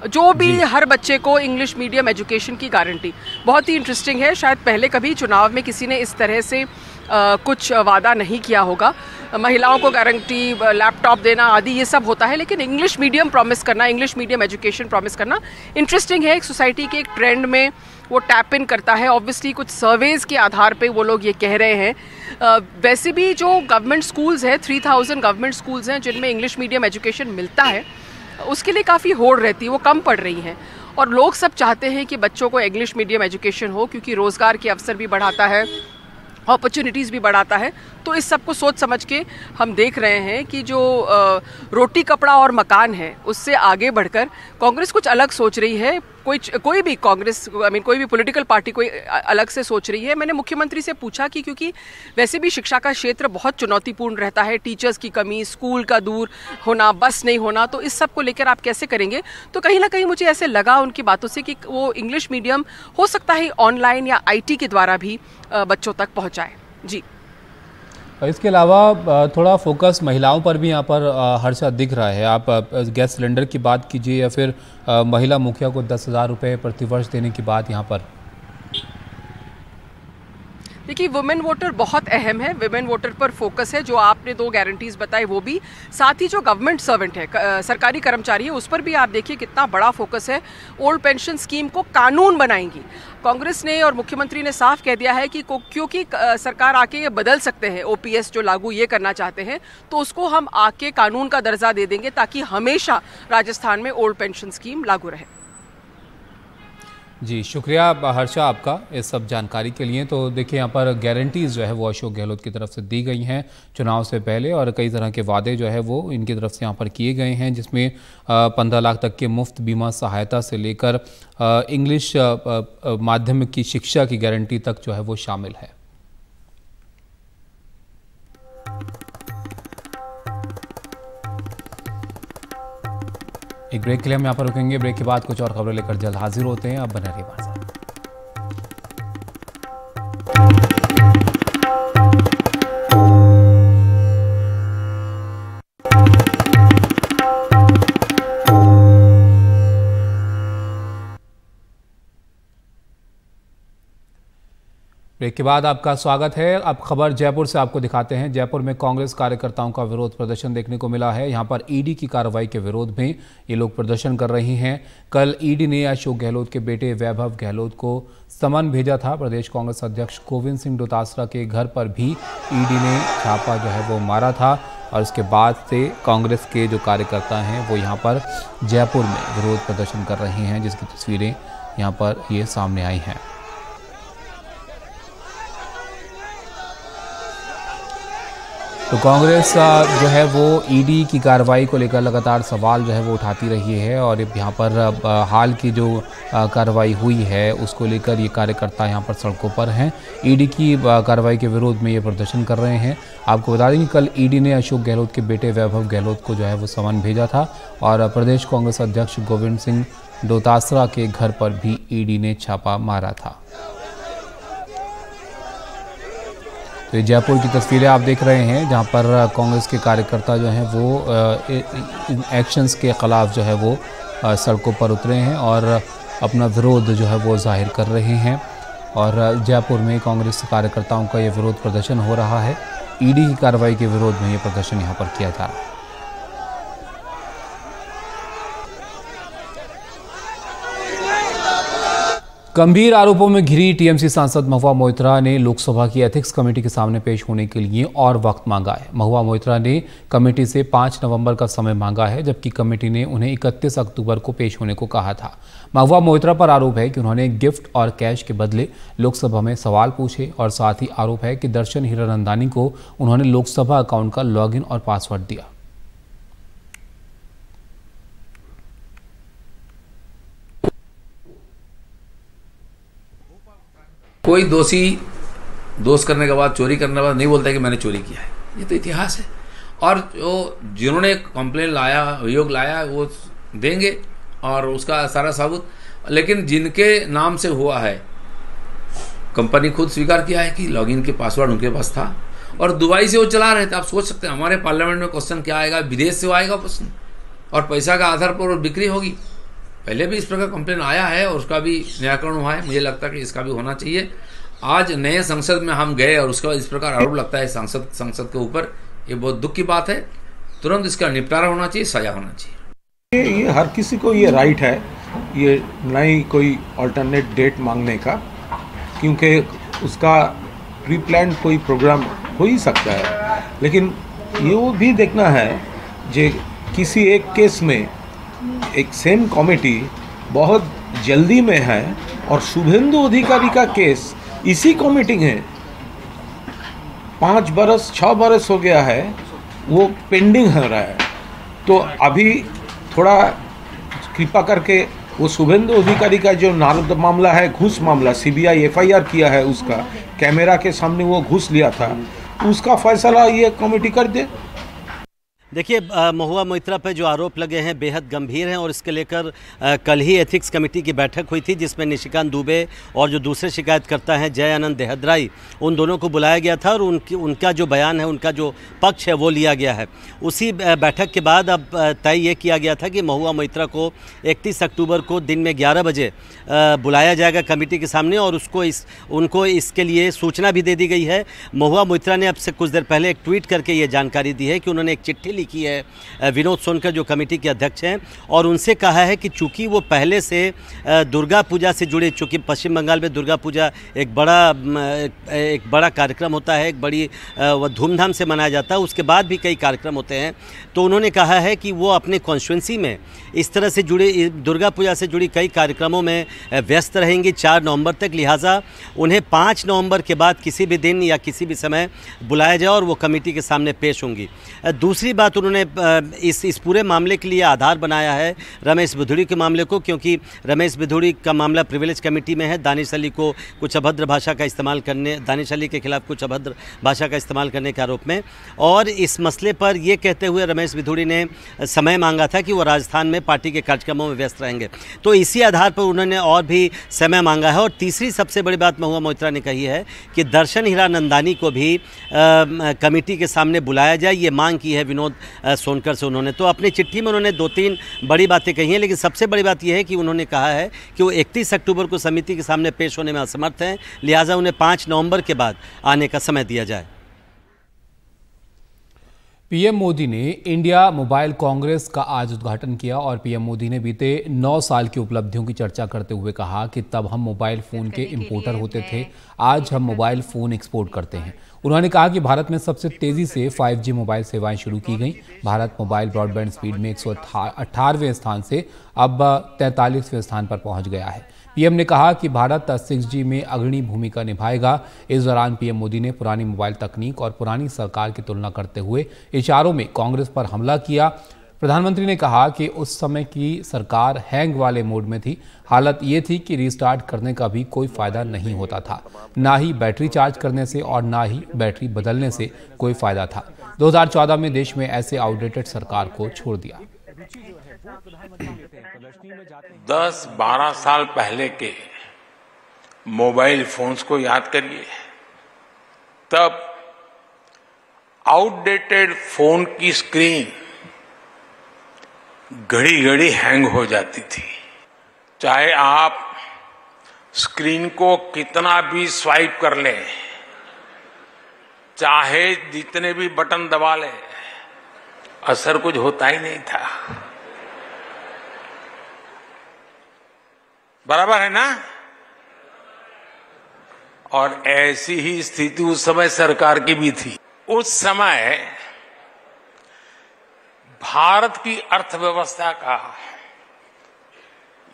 जो भी हर बच्चे को इंग्लिश मीडियम एजुकेशन की गारंटी। बहुत ही इंटरेस्टिंग है, शायद पहले कभी चुनाव में किसी ने इस तरह से कुछ वादा नहीं किया होगा। महिलाओं को गारंटी, लैपटॉप देना आदि ये सब होता है, लेकिन इंग्लिश मीडियम प्रॉमिस करना, इंग्लिश मीडियम एजुकेशन प्रॉमिस करना इंटरेस्टिंग है। एक सोसाइटी के एक ट्रेंड में वो टैप इन करता है। ऑब्वियसली कुछ सर्वेज के आधार पे वो लोग ये कह रहे हैं। वैसे भी जो गवर्नमेंट स्कूल्स हैं, 3000 गवर्नमेंट स्कूल्स हैं जिनमें इंग्लिश मीडियम एजुकेशन मिलता है, उसके लिए काफ़ी होड़ रहती है, वो कम पड़ रही हैं। और लोग सब चाहते हैं कि बच्चों को इंग्लिश मीडियम एजुकेशन हो, क्योंकि रोज़गार के अवसर भी बढ़ाता है, अपॉर्चुनिटीज़ भी बढ़ाता है। तो इस सब को सोच समझ के हम देख रहे हैं कि जो रोटी कपड़ा और मकान है, उससे आगे बढ़कर कांग्रेस कुछ अलग सोच रही है। कोई भी कांग्रेस, कोई भी पॉलिटिकल पार्टी कोई अलग से सोच रही है। मैंने मुख्यमंत्री से पूछा कि क्योंकि वैसे भी शिक्षा का क्षेत्र बहुत चुनौतीपूर्ण रहता है, टीचर्स की कमी, स्कूल का दूर होना, बस नहीं होना, तो इस सब को लेकर आप कैसे करेंगे? तो कहीं ना कहीं मुझे ऐसे लगा उनकी बातों से कि वो इंग्लिश मीडियम हो सकता है ऑनलाइन या IT के द्वारा भी बच्चों तक पहुँचाए। जी, इसके अलावा थोड़ा फोकस महिलाओं पर भी यहाँ पर हर्षा दिख रहा है। आप गैस सिलेंडर की बात कीजिए या फिर महिला मुखिया को 10,000 रुपये प्रतिवर्ष देने की बात यहाँ पर। देखिए, वुमेन वोटर बहुत अहम है, वुमेन वोटर पर फोकस है। जो आपने 2 गारंटीज बताई वो भी, साथ ही जो गवर्नमेंट सर्वेंट है, सरकारी कर्मचारी है, उस पर भी आप देखिए कितना बड़ा फोकस है। ओल्ड पेंशन स्कीम को कानून बनाएंगी कांग्रेस ने, और मुख्यमंत्री ने साफ कह दिया है कि क्योंकि सरकार आके ये बदल सकते हैं, OPS जो लागू ये करना चाहते हैं, तो उसको हम आके कानून का दर्जा दे देंगे ताकि हमेशा राजस्थान में ओल्ड पेंशन स्कीम लागू रहे। जी, शुक्रिया हर्षा आपका इस सब जानकारी के लिए। तो देखिए, यहाँ पर गारंटीज़ जो है वो अशोक गहलोत की तरफ से दी गई हैं चुनाव से पहले, और कई तरह के वादे जो है वो इनकी तरफ से यहाँ पर किए गए हैं, जिसमें 15 लाख तक के मुफ्त बीमा सहायता से लेकर इंग्लिश माध्यम की शिक्षा की गारंटी तक जो है वो शामिल है। एक ब्रेक के लिए हम यहाँ पर रुकेंगे। ब्रेक के बाद कुछ और खबरें लेकर जल्द हाजिर होते हैं। आप बने रहिए हमारे साथ। ब्रेक के बाद आपका स्वागत है। अब खबर जयपुर से आपको दिखाते हैं। जयपुर में कांग्रेस कार्यकर्ताओं का विरोध प्रदर्शन देखने को मिला है। यहां पर ईडी की कार्रवाई के विरोध में ये लोग प्रदर्शन कर रहे हैं। कल ईडी ने अशोक गहलोत के बेटे वैभव गहलोत को समन भेजा था। प्रदेश कांग्रेस अध्यक्ष गोविंद सिंह डोटासरा के घर पर भी ईडी ने छापा जो है वो मारा था, और इसके बाद से कांग्रेस के जो कार्यकर्ता हैं वो यहाँ पर जयपुर में विरोध प्रदर्शन कर रहे हैं, जिसकी तस्वीरें यहाँ पर ये सामने आई हैं। तो कांग्रेस जो है वो ईडी की कार्रवाई को लेकर लगातार सवाल जो है वो उठाती रही है, और यहाँ पर हाल की जो कार्रवाई हुई है उसको लेकर ये कार्यकर्ता यहाँ पर सड़कों पर हैं। ईडी की कार्रवाई के विरोध में ये प्रदर्शन कर रहे हैं। आपको बता दें कि कल ईडी ने अशोक गहलोत के बेटे वैभव गहलोत को जो है वो समन भेजा था, और प्रदेश कांग्रेस अध्यक्ष गोविंद सिंह डोटासरा के घर पर भी ईडी ने छापा मारा था। तो ये जयपुर की तस्वीरें आप देख रहे हैं, जहां पर कांग्रेस के कार्यकर्ता जो हैं वो इन एक्शंस के ख़िलाफ़ जो है वो सड़कों पर उतरे हैं और अपना विरोध जो है वो जाहिर कर रहे हैं। और जयपुर में कांग्रेस कार्यकर्ताओं का ये विरोध प्रदर्शन हो रहा है। ईडी की कार्रवाई के विरोध में ये प्रदर्शन यहाँ पर किया जा रहा है। गंभीर आरोपों में घिरी टीएमसी सांसद महुआ मोइत्रा ने लोकसभा की एथिक्स कमेटी के सामने पेश होने के लिए और वक्त मांगा है। महुआ मोइत्रा ने कमेटी से 5 नवंबर का समय मांगा है, जबकि कमेटी ने उन्हें 31 अक्टूबर को पेश होने को कहा था। महुआ मोइत्रा पर आरोप है कि उन्होंने गिफ्ट और कैश के बदले लोकसभा में सवाल पूछे, और साथ ही आरोप है कि दर्शन हीरानंदानी को उन्होंने लोकसभा अकाउंट का लॉगिन और पासवर्ड दिया। कोई दोषी दोस्त करने के बाद, चोरी करने के बाद नहीं बोलता है कि मैंने चोरी किया है। ये तो इतिहास है। और जो जिन्होंने कंप्लेन लाया, अभियोग लाया, वो देंगे और उसका सारा सबूत। लेकिन जिनके नाम से हुआ है, कंपनी खुद स्वीकार किया है कि लॉगिन के पासवर्ड उनके पास था और दुबई से वो चला रहे थे। आप सोच सकते हैं हमारे पार्लियामेंट में क्वेश्चन क्या आएगा, विदेश से आएगा प्रश्न, और पैसा का आधार पर बिक्री होगी। पहले भी इस प्रकार कंप्लेन आया है और उसका भी निराकरण हुआ है। मुझे लगता है कि इसका भी होना चाहिए। आज नए संसद में हम गए और उसके बाद इस प्रकार आरोप लगता है संसद के ऊपर, ये बहुत दुख की बात है। तुरंत इसका निपटारा होना चाहिए, सजा होना चाहिए। ये हर किसी को ये राइट है, ये नई कोई अल्टरनेट डेट मांगने का, क्योंकि उसका प्री प्लान कोई प्रोग्राम हो ही सकता है। लेकिन ये वो भी देखना है जो किसी एक केस में एक सेम कमेटी बहुत जल्दी में है और शुभेंदु अधिकारी का केस इसी कमेटी है 5 बरस 6 बरस हो गया है, वो पेंडिंग हो रहा है। तो अभी थोड़ा कृपा करके वो शुभेंदु अधिकारी का जो नारद मामला है, घूस मामला, सीबीआई एफआईआर किया है, उसका कैमरा के सामने वो घूस लिया था, उसका फैसला ये कमेटी कर दे। देखिए, महुआ मोइत्रा पे जो आरोप लगे हैं बेहद गंभीर हैं और इसके लेकर कल ही एथिक्स कमेटी की बैठक हुई थी, जिसमें निशिकांत दुबे और जो दूसरे शिकायतकर्ता हैं जय आनंद देहदराई, उन दोनों को बुलाया गया था और उनका जो बयान है, उनका जो पक्ष है वो लिया गया है। उसी बैठक के बाद अब तय ये किया गया था कि महुआ मोइत्रा को 31 अक्टूबर को दिन में 11 बजे बुलाया जाएगा कमेटी के सामने और उनको इसके लिए सूचना भी दे दी गई है। महुआ मोइत्रा ने अब से कुछ देर पहले एक ट्वीट करके ये जानकारी दी है कि उन्होंने एक चिट्ठी लिखी है विनोद सोनकर जो कमेटी के अध्यक्ष हैं, और उनसे कहा है कि चूंकि वो पहले से दुर्गा पूजा से जुड़े, चूंकि पश्चिम बंगाल में दुर्गा पूजा एक बड़ा कार्यक्रम होता है, एक बड़ी धूमधाम से मनाया जाता है, उसके बाद भी कई कार्यक्रम होते हैं, तो उन्होंने कहा है कि वो अपने कॉन्स्टिट्यूंसी में इस तरह से जुड़े दुर्गा पूजा से जुड़ी कई कार्यक्रमों में व्यस्त रहेंगे 4 नवंबर तक। लिहाजा उन्हें 5 नवंबर के बाद किसी भी दिन या किसी भी समय बुलाया जाए और वो कमेटी के सामने पेश होंगी। दूसरी बात, उन्होंने इस पूरे मामले के लिए आधार बनाया है रमेश बिधूड़ी के मामले को, क्योंकि रमेश बिधूड़ी का मामला प्रिविलेज कमेटी में है। दानिश अली को कुछ अभद्र भाषा का इस्तेमाल करने, दानिश अली के खिलाफ कुछ अभद्र भाषा का इस्तेमाल करने के आरोप में, और इस मसले पर ये कहते हुए रमेश बिधूड़ी ने समय मांगा था कि वो राजस्थान में पार्टी के कार्यक्रमों में व्यस्त रहेंगे, तो इसी आधार पर उन्होंने और भी समय मांगा है। और तीसरी सबसे बड़ी बात महुआ मोइत्रा ने कही है कि दर्शन हीरानंदानी को भी कमेटी के सामने बुलाया जाए, ये मांग की है विनोद सोनकर से उन्होंने। तो अपनी चिट्ठी में उन्होंने 2-3 बड़ी बातें कही हैं, लेकिन सबसे बड़ी बात यह है कि उन्होंने कहा है कि वो 31 अक्टूबर को समिति के सामने पेश होने में असमर्थ हैं, लिहाजा उन्हें 5 नवंबर के बाद आने का समय दिया जाए। पीएम मोदी ने इंडिया मोबाइल कांग्रेस का आज उद्घाटन किया और पीएम मोदी ने बीते 9 साल की उपलब्धियों की चर्चा करते हुए कहा कि तब हम मोबाइल फ़ोन के इंपोर्टर होते थे, आज हम मोबाइल फ़ोन एक्सपोर्ट करते हैं। उन्होंने कहा कि भारत में सबसे तेज़ी से 5G मोबाइल सेवाएं शुरू की गई। भारत मोबाइल ब्रॉडबैंड स्पीड में 118वें स्थान से अब 43वें स्थान पर पहुंच गया है। पीएम ने कहा कि भारत 6G में अग्रणी भूमिका निभाएगा। इस दौरान पीएम मोदी ने पुरानी मोबाइल तकनीक और पुरानी सरकार की तुलना करते हुए इशारों में कांग्रेस पर हमला किया। प्रधानमंत्री ने कहा कि उस समय की सरकार हैंग वाले मोड में थी। हालत ये थी कि रीस्टार्ट करने का भी कोई फ़ायदा नहीं होता था, ना ही बैटरी चार्ज करने से और ना ही बैटरी बदलने से कोई फ़ायदा था। 2014 में देश में ऐसे आउटडेटेड सरकार को छोड़ दिया। 10-12 साल पहले के मोबाइल फोन्स को याद करिए। तब आउटडेटेड फोन की स्क्रीन घड़ी घड़ी हैंग हो जाती थी। चाहे आप स्क्रीन को कितना भी स्वाइप कर लें, चाहे जितने भी बटन दबा लें, असर कुछ होता ही नहीं था। बराबर है ना? और ऐसी ही स्थिति उस समय सरकार की भी थी। उस समय भारत की अर्थव्यवस्था का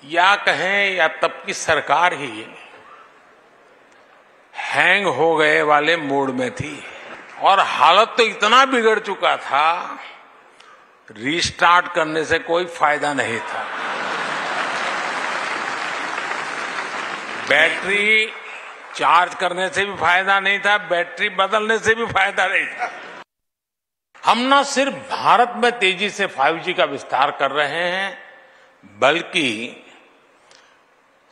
या कहें या तब की सरकार ही हैंग हो गए वाले मोड में थी और हालत तो इतना बिगड़ चुका था, रीस्टार्ट करने से कोई फायदा नहीं था। बैटरी चार्ज करने से भी फायदा नहीं था, बैटरी बदलने से भी फायदा नहीं था। हम न सिर्फ भारत में तेजी से 5G का विस्तार कर रहे हैं, बल्कि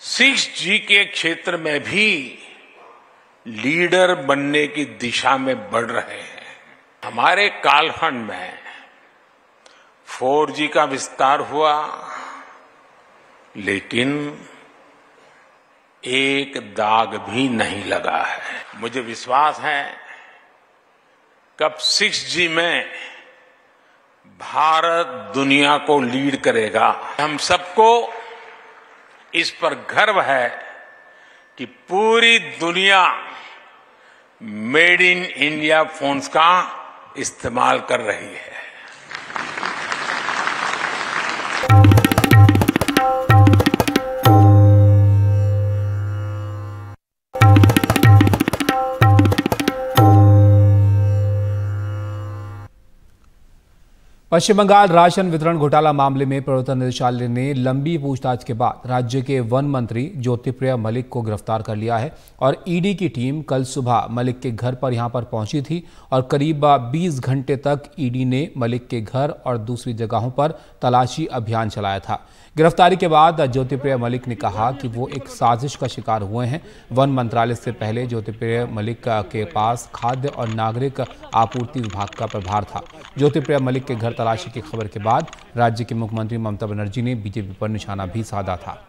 6G के क्षेत्र में भी लीडर बनने की दिशा में बढ़ रहे हैं। हमारे कालखंड में 4G का विस्तार हुआ, लेकिन एक दाग भी नहीं लगा है। मुझे विश्वास है कब 6G में भारत दुनिया को लीड करेगा। हम सबको इस पर गर्व है कि पूरी दुनिया मेड इन इंडिया फोन्स का इस्तेमाल कर रही है। पश्चिम बंगाल राशन वितरण घोटाला मामले में प्रवर्तन निदेशालय ने लंबी पूछताछ के बाद राज्य के वन मंत्री ज्योतिप्रिया मलिक को गिरफ्तार कर लिया है और ईडी की टीम कल सुबह मलिक के घर पर यहां पर पहुंची थी और करीब 20 घंटे तक ईडी ने मलिक के घर और दूसरी जगहों पर तलाशी अभियान चलाया था। गिरफ्तारी के बाद ज्योतिप्रिया मलिक ने कहा कि वो एक साजिश का शिकार हुए हैं। वन मंत्रालय से पहले ज्योतिप्रिया मलिक के पास खाद्य और नागरिक आपूर्ति विभाग का प्रभार था। ज्योतिप्रिया मलिक के घर तलाशी की खबर के बाद राज्य की मुख्यमंत्री ममता बनर्जी ने बीजेपी पर निशाना भी साधा था।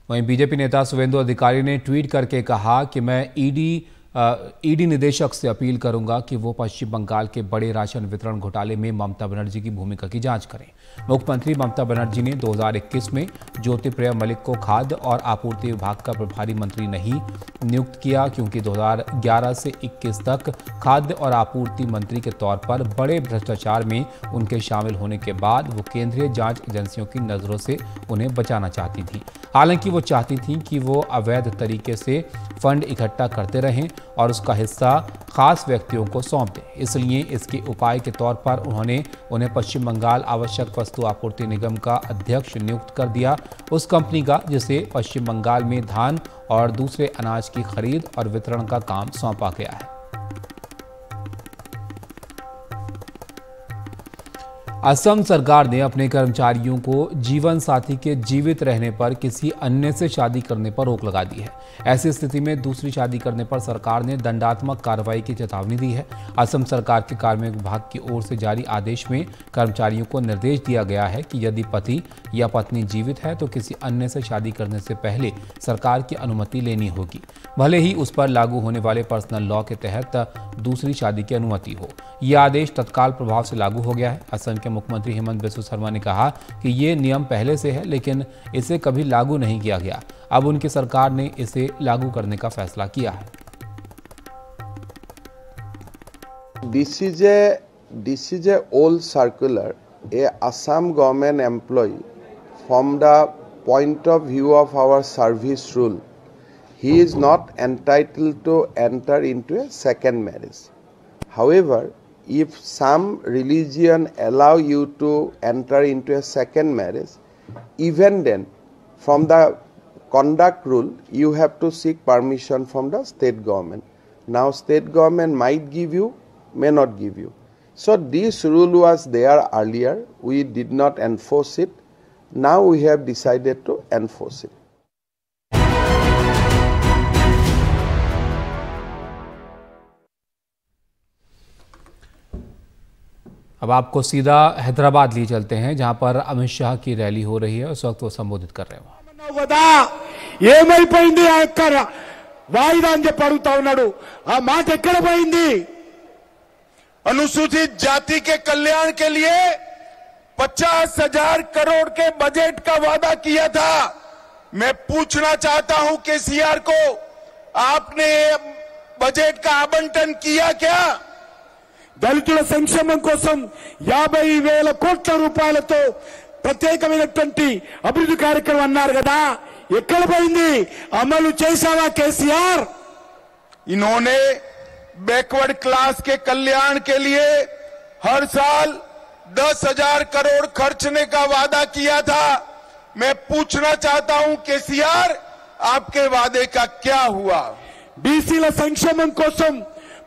वहीं बीजेपी नेता शुवेंदु अधिकारी ने ट्वीट करके कहा कि मैं ईडी निदेशक से अपील करूंगा कि वो पश्चिम बंगाल के बड़े राशन वितरण घोटाले में ममता बनर्जी की भूमिका की जांच करें। मुख्यमंत्री ममता बनर्जी ने 2021 में ज्योतिप्रिया मलिक को खाद्य और आपूर्ति विभाग का प्रभारी मंत्री नहीं नियुक्त किया, क्योंकि 2011 से 21 तक खाद्य और आपूर्ति मंत्री के तौर पर बड़े भ्रष्टाचार में उनके शामिल होने के बाद वो केंद्रीय जांच एजेंसियों की नजरों से उन्हें बचाना चाहती थी। हालांकि वो चाहती थी कि वो अवैध तरीके से फंड इकट्ठा करते रहें और उसका हिस्सा खास व्यक्तियों को सौंप दें। इसलिए इसके उपाय के तौर पर उन्होंने उन्हें पश्चिम बंगाल आवश्यक वस्तु आपूर्ति निगम का अध्यक्ष नियुक्त कर दिया, उस कंपनी का जिसे पश्चिम बंगाल में धान और दूसरे अनाज की खरीद और वितरण का काम सौंपा गया है। असम सरकार ने अपने कर्मचारियों को जीवन साथी के जीवित रहने पर किसी अन्य से शादी करने पर रोक लगा दी है। ऐसी स्थिति में दूसरी शादी करने पर सरकार ने दंडात्मक कार्रवाई की चेतावनी दी है। असम सरकार के कार्मिक विभाग की ओर से जारी आदेश में कर्मचारियों को निर्देश दिया गया है कि यदि पति या पत्नी जीवित है तो किसी अन्य से शादी करने से पहले सरकार की अनुमति लेनी होगी, भले ही उस पर लागू होने वाले पर्सनल लॉ के तहत दूसरी शादी की अनुमति हो। यह आदेश तत्काल प्रभाव से लागू हो गया है। असम के मुख्यमंत्री हेमंत बिस्वा शर्मा ने कहा कि ये नियम पहले से है, लेकिन इसे कभी लागू नहीं किया गया। अब उनकी सरकार ने इसे लागू करने का फैसला किया है। This is a old circular. A Assam government employee, from the point of view of our service rule, he is not entitled to enter into a second marriage. However, if some religion allow you to enter into a second marriage, even then, from the conduct rule, you have to seek permission from the state government. Now, state government might give you, may not give you. So, this rule was there earlier. We did not enforce it. Now, we have decided to enforce it. अब आपको सीधा हैदराबाद लिए चलते हैं, जहां पर अमित शाह की rally हो रही है। उस वक्त वो संबोधित कर रहे हैं। ఏమైపోయింది ఆ యొక్క వాయిదా అని చెప్పి అడుగుతా ఉన్నాడు। ఆ మాట ఎక్కడ పోయింది? अनुसूचित जाति के कल्याण के लिए 50,000 करोड़ के बजट का वादा किया था। मैं पूछना चाहता हूं केसीआर को, आपने बजट का आवंटन किया क्या? దళితుల సంక్షేమం కోసం 50,000 కోట్ల రూపాయలతో ప్రత్యేకమైనటువంటి అభివృద్ధి కార్యక్రమం అన్నారు కదా, ఎక్కడ పోయింది? అమలు చేశావా కేసీఆర్? इन्होंने बैकवर्ड क्लास के कल्याण के लिए हर साल 10,000 करोड़ खर्चने का वादा किया था। मैं पूछना चाहता हूं केसीआर, आपके वादे का क्या हुआ? బీసీల సంక్షేమం కోసం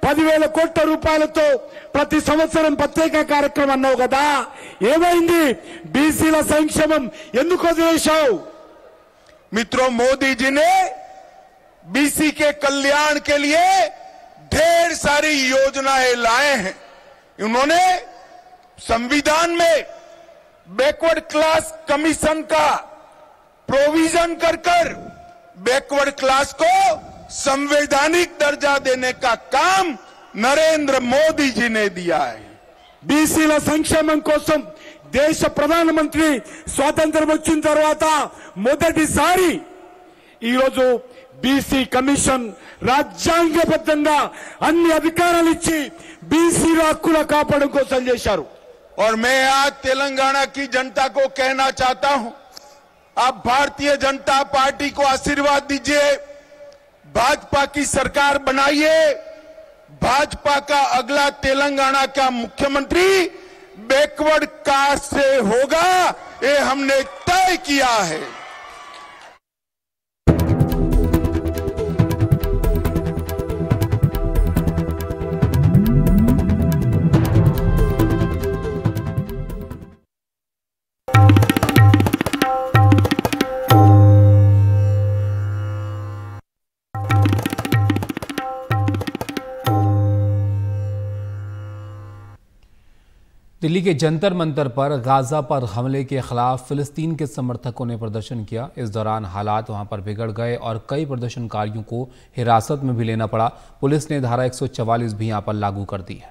10,000 కోట్ల రూపాయలతో ప్రతి సంవత్సరం ప్రత్యేక కార్యక్రమం అన్నావు కదా, ఏమైంది? బీసీల సంక్షేమం ఎందుకు వదిలేశావు? मित्रों, मोदी जी ने बीसी के कल्याण के लिए ढेर सारी योजनाएं लाए हैं। उन्होंने संविधान में बैकवर्ड क्लास कमीशन का प्रोविजन कर बैकवर्ड क्लास को संवैधानिक दर्जा देने का काम नरेंद्र मोदी जी ने दिया है। బీసీల సంక్షేమం కోసం దేశ ప్రధానమంత్రి స్వాతంత్ర్యం వచ్చిన తర్వాత మొదటిసారి ఈరోజు బీసీ కమిషన్ రాజ్యాంగబద్ధంగా అన్ని అధికారాలు ఇచ్చి బీసీల హక్కుల కాపాడడం కోసం చేశారు। और मैं आज तेलंगाना की जनता को कहना चाहता हूं, आप भारतीय जनता पार्टी को आशीर्वाद दीजिए, भाजपा की सरकार बनाइए। भाजपा का अगला तेलंगाना का मुख्यमंत्री बैकवर्ड कास्ट से होगा, ये हमने तय किया है। दिल्ली के जंतर मंतर पर गाजा पर हमले के खिलाफ फिलिस्तीन के समर्थकों ने प्रदर्शन किया। इस दौरान हालात वहां पर बिगड़ गए और कई प्रदर्शनकारियों को हिरासत में भी लेना पड़ा। पुलिस ने धारा 144 भी यहां पर लागू कर दी है।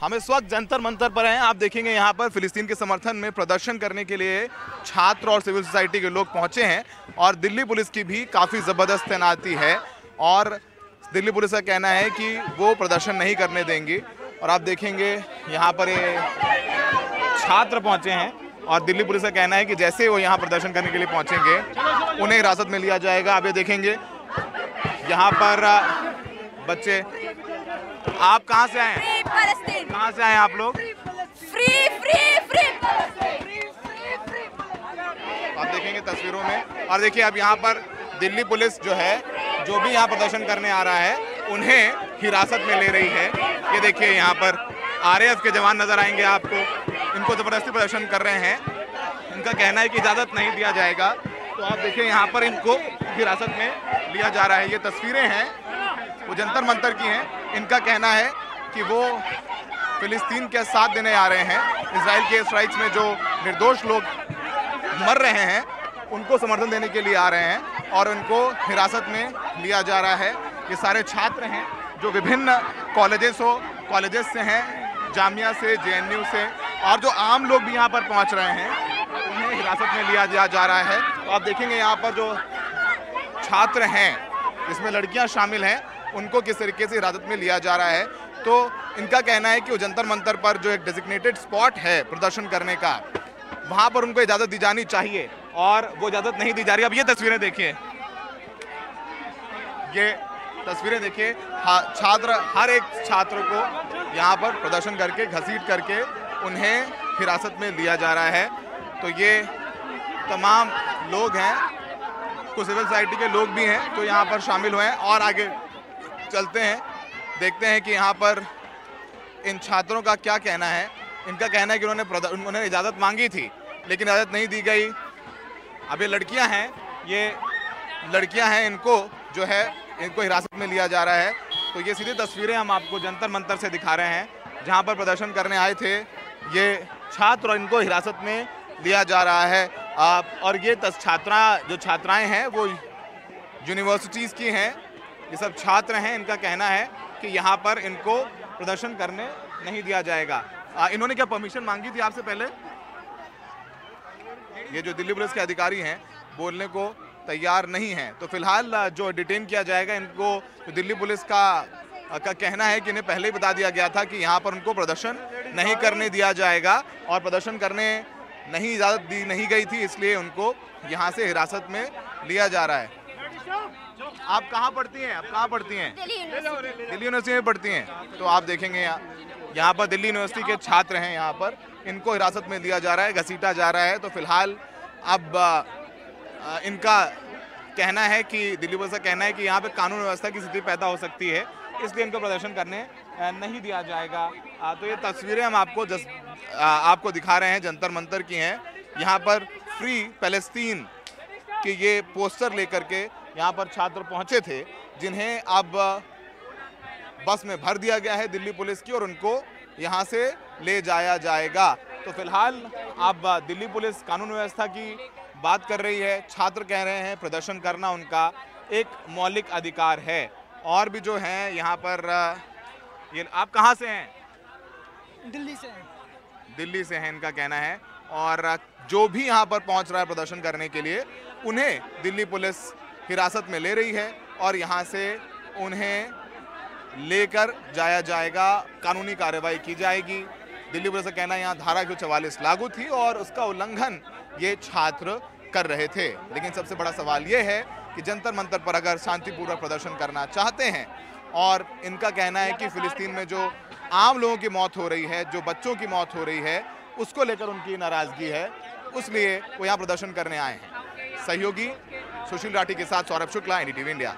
हम इस वक्त जंतर मंतर पर हैं। आप देखेंगे यहाँ पर फिलिस्तीन के समर्थन में प्रदर्शन करने के लिए छात्र और सिविल सोसाइटी के लोग पहुंचे हैं और दिल्ली पुलिस की भी काफ़ी ज़बरदस्त तैनाती है और दिल्ली पुलिस का कहना है कि वो प्रदर्शन नहीं करने देंगी। और आप देखेंगे यहाँ पर ये छात्र पहुंचे हैं और दिल्ली पुलिस का कहना है कि जैसे वो यहाँ प्रदर्शन करने के लिए पहुंचेंगे उन्हें हिरासत में लिया जाएगा। आप ये देखेंगे यहाँ पर बच्चे। आप कहाँ से आए हैं? कहाँ से आए हैं आप लोग? आप देखेंगे तस्वीरों में। और देखिए अब यहाँ पर दिल्ली पुलिस जो है, जो भी यहाँ प्रदर्शन करने आ रहा है उन्हें हिरासत में ले रही है। ये देखिए यहाँ पर आरएएफ के जवान नजर आएंगे आपको, इनको जबरदस्ती प्रदर्शन कर रहे हैं। इनका कहना है कि इजाज़त नहीं दिया जाएगा। तो आप देखिए यहाँ पर इनको हिरासत में लिया जा रहा है। ये तस्वीरें हैं वो जंतर मंतर की हैं। इनका कहना है कि वो फिलिस्तीन के साथ देने आ रहे हैं। इजराइल के स्ट्राइक्स में जो निर्दोष लोग मर रहे हैं उनको समर्थन देने के लिए आ रहे हैं और उनको हिरासत में लिया जा रहा है। ये सारे छात्र हैं जो विभिन्न कॉलेजेस से हैं, जामिया से, जेएनयू से, और जो आम लोग भी यहाँ पर पहुँच रहे हैं उन्हें हिरासत में लिया जा रहा है। तो आप देखेंगे यहाँ पर जो छात्र हैं जिसमें लड़कियाँ शामिल हैं उनको किस तरीके से हिरासत में लिया जा रहा है। तो इनका कहना है कि वो जंतर मंतर पर जो एक डेजिग्नेटेड स्पॉट है प्रदर्शन करने का, वहाँ पर उनको इजाज़त दी जानी चाहिए और वो इजाज़त नहीं दी जा रही। अब ये तस्वीरें देखिए, ये तस्वीरें देखिए। छात्र, हर एक छात्र को यहाँ पर प्रदर्शन करके, घसीट करके उन्हें हिरासत में लिया जा रहा है। तो ये तमाम लोग हैं, कुछ सिविल सोसाइटी के लोग भी हैं जो यहाँ पर शामिल हुए हैं। और आगे चलते हैं, देखते हैं कि यहाँ पर इन छात्रों का क्या कहना है। इनका कहना है कि उन्होंने इजाज़त मांगी थी लेकिन इजाज़त नहीं दी गई। अब ये लड़कियां हैं, इनको जो है इनको हिरासत में लिया जा रहा है। तो ये सीधी तस्वीरें हम आपको जंतर मंतर से दिखा रहे हैं जहां पर प्रदर्शन करने आए थे ये छात्र और इनको हिरासत में लिया जा रहा है। और ये छात्राएं हैं वो यूनिवर्सिटीज़ की हैं, ये सब छात्र हैं। इनका कहना है कि यहाँ पर इनको प्रदर्शन करने नहीं दिया जाएगा। इन्होंने क्या परमिशन मांगी थी आपसे पहले? ये जो दिल्ली पुलिस के अधिकारी हैं बोलने को तैयार नहीं हैं। तो फिलहाल जो डिटेन किया जाएगा इनको, तो दिल्ली पुलिस का कहना है कि इन्हें पहले ही बता दिया गया था कि यहाँ पर उनको प्रदर्शन नहीं करने दिया जाएगा और प्रदर्शन करने नहीं इजाज़त दी नहीं गई थी, इसलिए उनको यहाँ से हिरासत में लिया जा रहा है। आप कहाँ पढ़ती हैं? आप कहाँ पढ़ती हैं? दिल्ली यूनिवर्सिटी में पढ़ती हैं। तो आप देखेंगे यहाँ पर दिल्ली यूनिवर्सिटी के छात्र हैं, यहाँ पर इनको हिरासत में लिया जा रहा है, घसीटा जा रहा है। तो फिलहाल अब इनका कहना है कि दिल्ली पुलिस का कहना है कि यहाँ पे कानून व्यवस्था की स्थिति पैदा हो सकती है, इसलिए इनको प्रदर्शन करने नहीं दिया जाएगा। तो ये तस्वीरें हम आपको दिखा रहे हैं, जंतर मंतर की हैं। यहाँ पर फ्री पैलेस्तीन के ये पोस्टर लेकर के यहाँ पर छात्र पहुँचे थे, जिन्हें अब बस में भर दिया गया है दिल्ली पुलिस की और उनको यहाँ से ले जाया जाएगा। तो फिलहाल अब दिल्ली पुलिस कानून व्यवस्था की बात कर रही है। छात्र कह रहे हैं प्रदर्शन करना उनका एक मौलिक अधिकार है। और भी जो हैं यहाँ पर, ये आप कहाँ से हैं? दिल्ली से। दिल्ली से हैं, इनका कहना है। और जो भी यहाँ पर पहुँच रहा है प्रदर्शन करने के लिए, उन्हें दिल्ली पुलिस हिरासत में ले रही है और यहाँ से उन्हें लेकर जाया जाएगा, कानूनी कार्रवाई की जाएगी। दिल्ली पुलिस का कहना है यहाँ धारा 144 लागू थी और उसका उल्लंघन ये छात्र कर रहे थे। लेकिन सबसे बड़ा सवाल ये है कि जंतर मंतर पर अगर शांतिपूर्वक प्रदर्शन करना चाहते हैं, और इनका कहना है कि फिलिस्तीन में जो आम लोगों की मौत हो रही है, जो बच्चों की मौत हो रही है, उसको लेकर उनकी नाराजगी है, इसलिए वो यहाँ प्रदर्शन करने आए हैं। सहयोगी सुशील राठी के साथ सौरभ शुक्ला, NDTV इंडिया।